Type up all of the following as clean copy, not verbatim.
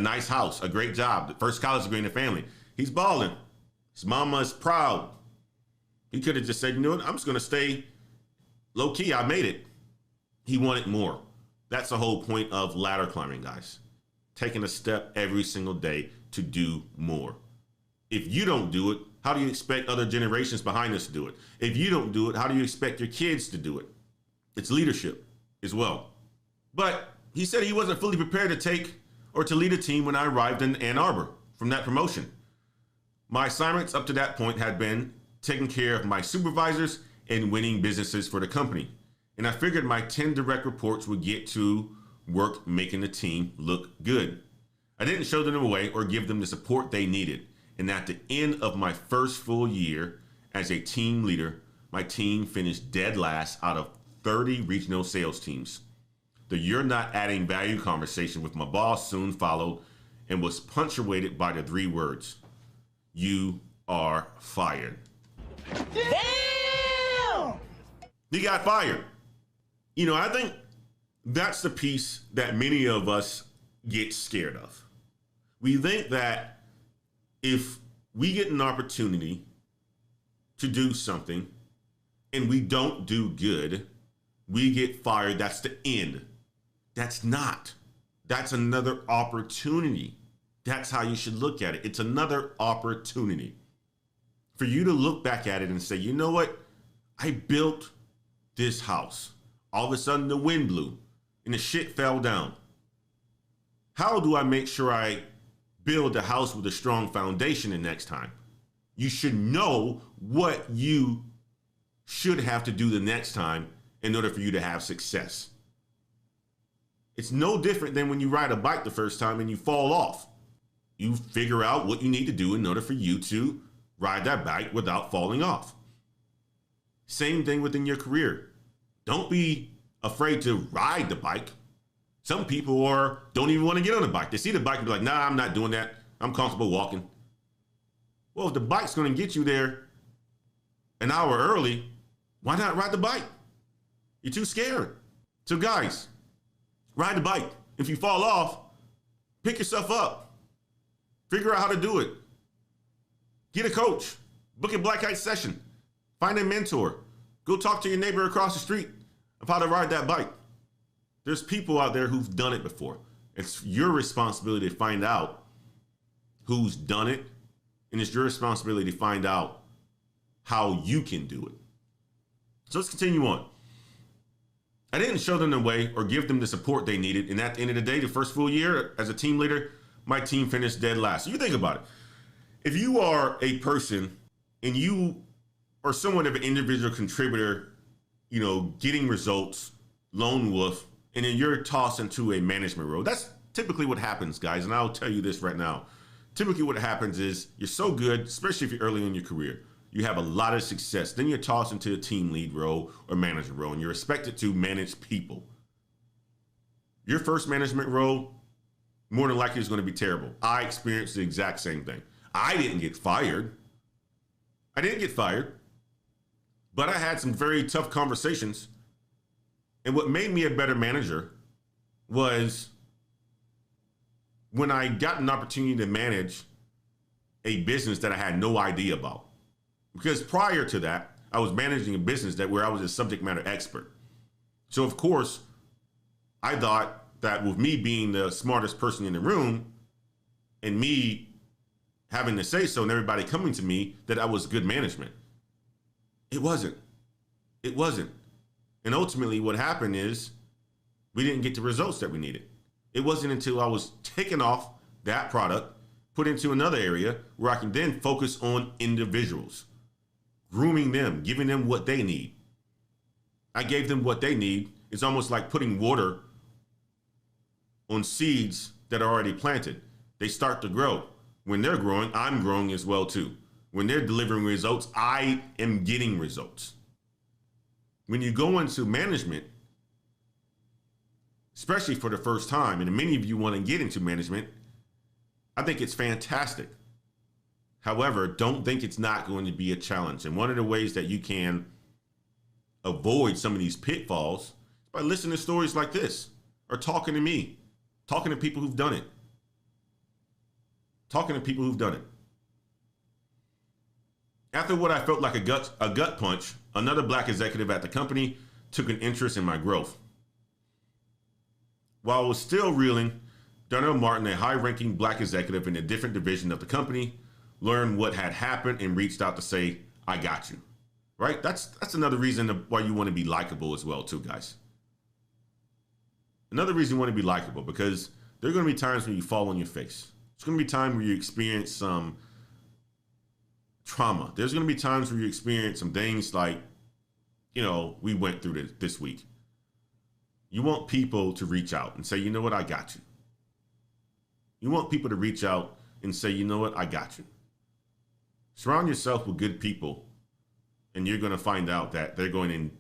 nice house, a great job, the first college degree in the family. He's balling. His mama is proud. He could have just said, you know what, I'm just going to stay low key. I made it. He wanted more. That's the whole point of ladder climbing, guys. Taking a step every single day to do more. If you don't do it, how do you expect other generations behind us to do it? If you don't do it, how do you expect your kids to do it? It's leadership as well. But he said he wasn't fully prepared to take or to lead a team when I arrived in Ann Arbor from that promotion. My assignments up to that point had been taking care of my supervisors and winning businesses for the company. And I figured my 10 direct reports would get to work making the team look good. I didn't show them the way or give them the support they needed. And at the end of my first full year as a team leader, my team finished dead last out of 30 regional sales teams. The "you're not adding value" conversation with my boss soon followed and was punctuated by the 3 words, "You are fired." Damn! He got fired. You know, I think that's the piece that many of us get scared of. We think that if we get an opportunity to do something and we don't do good, we get fired. That's the end. That's not. That's another opportunity. That's how you should look at it. It's another opportunity for you to look back at it and say, you know what? I built this house. All of a sudden the wind blew and the shit fell down. How do I make sure I build a house with a strong foundation the next time? You should know what you should have to do the next time in order for you to have success. It's no different than when you ride a bike the first time and you fall off. You figure out what you need to do in order for you to ride that bike without falling off. Same thing within your career. Don't be afraid to ride the bike. Some people don't even want to get on the bike. They see the bike and be like, nah, I'm not doing that. I'm comfortable walking. Well, if the bike's going to get you there an hour early, why not ride the bike? You're too scared. So guys, ride the bike. If you fall off, pick yourself up. Figure out how to do it. Get a coach. Book a black ice session. Find a mentor. Go talk to your neighbor across the street of how to ride that bike. There's people out there who've done it before. It's your responsibility to find out who's done it, and it's your responsibility to find out how you can do it. So let's continue on. I didn't show them the way or give them the support they needed, and at the end of the day, the first full year as a team leader, my team finished dead last. So you think about it. If you are a person and you are somewhat of an individual contributor, you know, getting results, lone wolf, and then you're tossed into a management role, that's typically what happens, guys. And I'll tell you this right now. Typically what happens is you're so good, especially if you're early in your career, you have a lot of success. Then you're tossed into a team lead role or manager role, and you're expected to manage people. Your first management role, more than likely, is going to be terrible. I experienced the exact same thing. I didn't get fired. But I had some very tough conversations. And what made me a better manager was when I got an opportunity to manage a business that I had no idea about. Because prior to that, I was managing a business where I was a subject matter expert. So of course, I thought that with me being the smartest person in the room and me having to say so and everybody coming to me, that I was good management. It wasn't. And ultimately what happened is we didn't get the results that we needed. It wasn't until I was taken off that product, put into another area where I can then focus on individuals, grooming them, giving them what they need. I gave them what they need. It's almost like putting water on seeds that are already planted. They start to grow. When they're growing, I'm growing as well too. When they're delivering results, I am getting results. When you go into management, especially for the first time, and many of you want to get into management, I think it's fantastic. However, don't think it's not going to be a challenge. And one of the ways that you can avoid some of these pitfalls is by listening to stories like this, or talking to me, talking to people who've done it. talking to people who've done it. After what I felt like a gut punch, another black executive at the company took an interest in my growth. While I was still reeling, Darnell Martin, a high-ranking black executive in a different division of the company, learned what had happened and reached out to say, I got you. Right? That's another reason why you want to be likable as well, too, guys. Another reason you want to be likable, because there are going to be times when you fall on your face. There's going to be times where you experience some trauma. There's going to be times where you experience some things like, we went through this week. You want people to reach out and say, you know what, I got you. You want people to reach out and say, you know what, I got you. Surround yourself with good people, and you're going to find out that they're going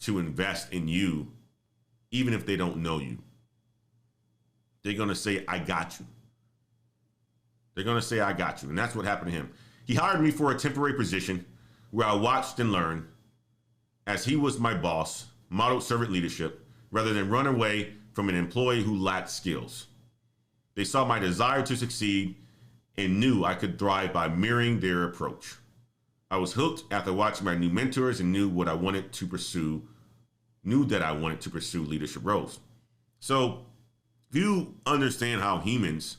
to invest in you, even if they don't know you. They're going to say, I got you. They're going to say, I got you. And that's what happened to him. He hired me for a temporary position where I watched and learned as he was my boss, modeled servant leadership, rather than run away from an employee who lacked skills. They saw my desire to succeed and knew I could thrive by mirroring their approach. I was hooked after watching my new mentors and knew that I wanted to pursue leadership roles. So if you understand how humans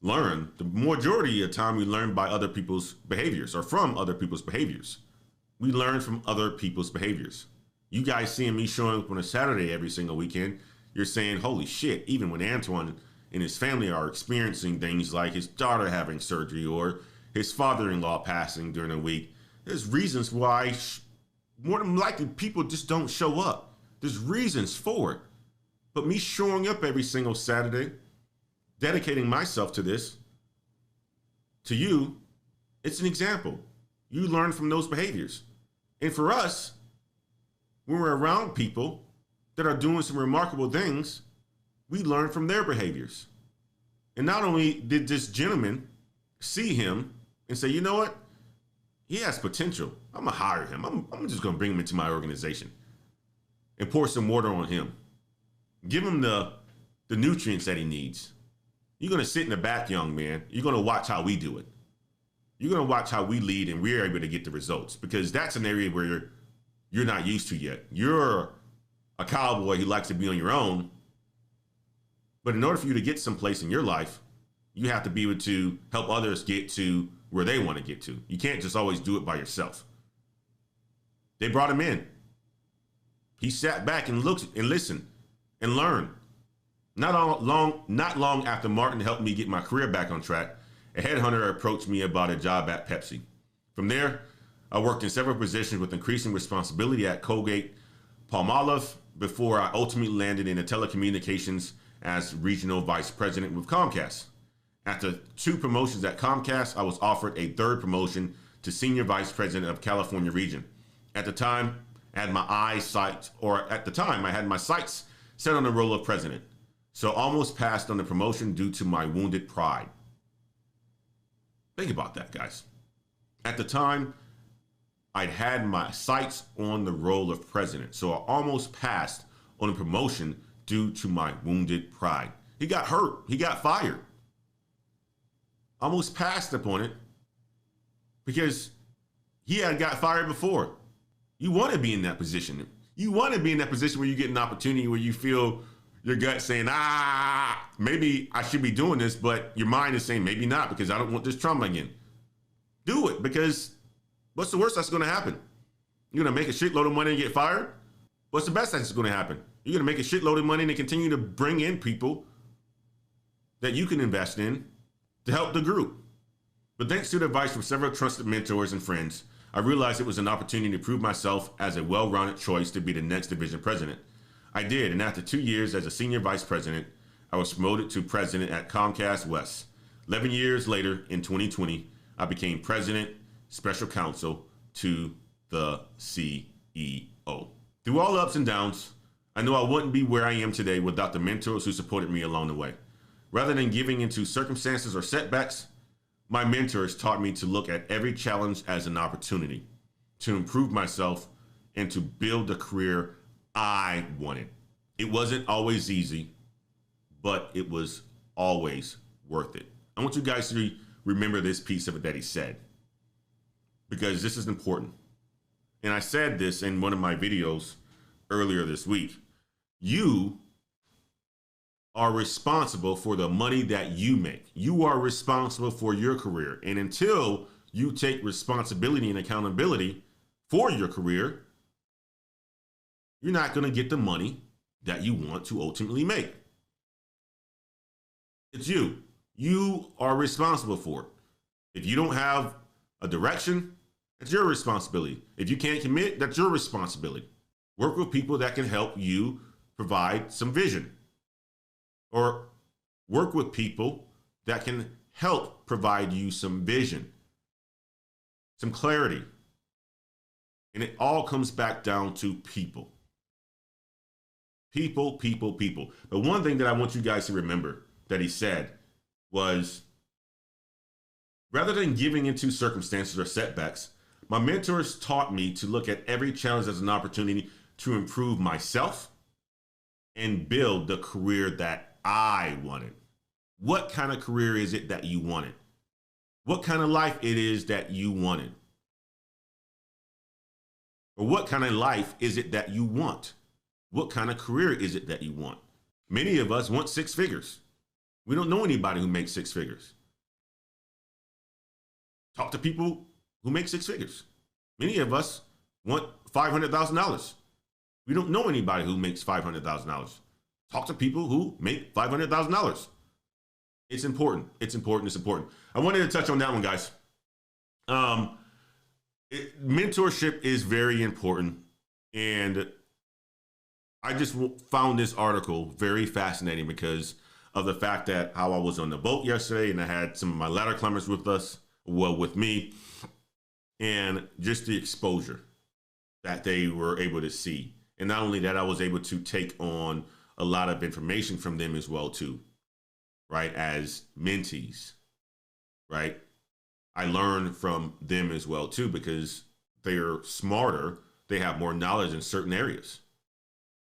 learn, the majority of the time we learn by other people's behaviors or from other people's behaviors. We learn from other people's behaviors. You guys seeing me showing up on a Saturday every single weekend, you're saying, holy shit, even when Antoine and his family are experiencing things like his daughter having surgery or his father-in-law passing during the week, there's reasons why more than likely people just don't show up. There's reasons for it. But me showing up every single Saturday, dedicating myself to this, to you, it's an example. You learn from those behaviors. And for us, when we're around people that are doing some remarkable things, we learn from their behaviors. And not only did this gentleman see him and say, you know what? He has potential. I'm going to hire him. I'm just going to bring him into my organization and pour some water on him. Give him the nutrients that he needs. You're going to sit in the back, young man. You're going to watch how we do it. You're going to watch how we lead and we're able to get the results, because that's an area where you're not used to yet. You're a cowboy who likes to be on your own. But in order for you to get someplace in your life, you have to be able to help others get to where they want to get to. You can't just always do it by yourself. They brought him in. He sat back and looked and listened and learned. Not long after Martin helped me get my career back on track, a headhunter approached me about a job at Pepsi. From there, I worked in several positions with increasing responsibility at Colgate Palmolive before I ultimately landed in the telecommunications as regional vice president with Comcast. After 2 promotions at Comcast, I was offered a 3rd promotion to senior vice president of California region. At the time, I had my sights set on the role of president. So almost passed on the promotion due to my wounded pride. Think about that, guys. At the time, I'd had my sights on the role of president. So I almost passed on a promotion due to my wounded pride. He got hurt. He got fired. Almost passed upon it because he had got fired before. You want to be in that position. You want to be in that position where you get an opportunity where you feel your gut saying, maybe I should be doing this, but your mind is saying maybe not, because I don't want this trauma again. Do it, because what's the worst that's going to happen? You're going to make a shitload of money and get fired? What's the best that's going to happen? You're going to make a shitload of money and continue to bring in people that you can invest in to help the group. But thanks to the advice from several trusted mentors and friends, I realized it was an opportunity to prove myself as a well-rounded choice to be the next division president. I did, and after 2 years as a senior vice president, I was promoted to president at Comcast West. 11 years later, in 2020, I became president, special counsel to the CEO. Through all the ups and downs, I knew I wouldn't be where I am today without the mentors who supported me along the way. Rather than giving into circumstances or setbacks, my mentors taught me to look at every challenge as an opportunity to improve myself and to build the career I wanted. It wasn't always easy, but it was always worth it. I want you guys to remember this piece of it that he said, because this is important. And I said this in one of my videos earlier this week. You are responsible for the money that you make. You are responsible for your career. And until you take responsibility and accountability for your career, you're not going to get the money that you want to ultimately make. It's you. You are responsible for it. If you don't have a direction, it's your responsibility. If you can't commit, that's your responsibility. Work with people that can help you provide some vision. Or work with people that can help provide you some vision, some clarity. And it all comes back down to people. People. But one thing that I want you guys to remember that he said was, rather than giving into circumstances or setbacks, my mentors taught me to look at every challenge as an opportunity to improve myself and build the career that I wanted. What kind of career is it that you wanted? What kind of life it is that you wanted? Or what kind of life is it that you want? What kind of career is it that you want? Many of us want 6 figures. We don't know anybody who makes 6 figures. Talk to people who make 6 figures. Many of us want $500,000. We don't know anybody who makes $500,000. Talk to people who make $500,000. It's important. It's important. It's important. I wanted to touch on that one, guys. Mentorship is very important. And I just found this article very fascinating because of the fact that how I was on the boat yesterday and I had some of my ladder climbers with me, and just the exposure that they were able to see. And not only that, I was able to take on a lot of information from them as well too, right? As mentees, right? I learned from them as well too, because they're smarter. They have more knowledge in certain areas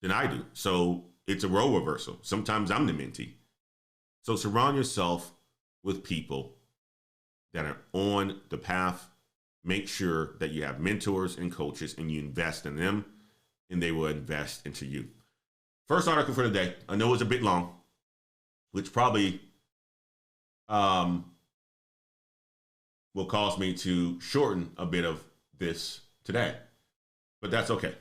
than I do. So it's a role reversal. Sometimes I'm the mentee. So surround yourself with people that are on the path. Make sure that you have mentors and coaches and you invest in them and they will invest into you. First article for the day. I know it's a bit long, which probably will cause me to shorten a bit of this today, but that's okay.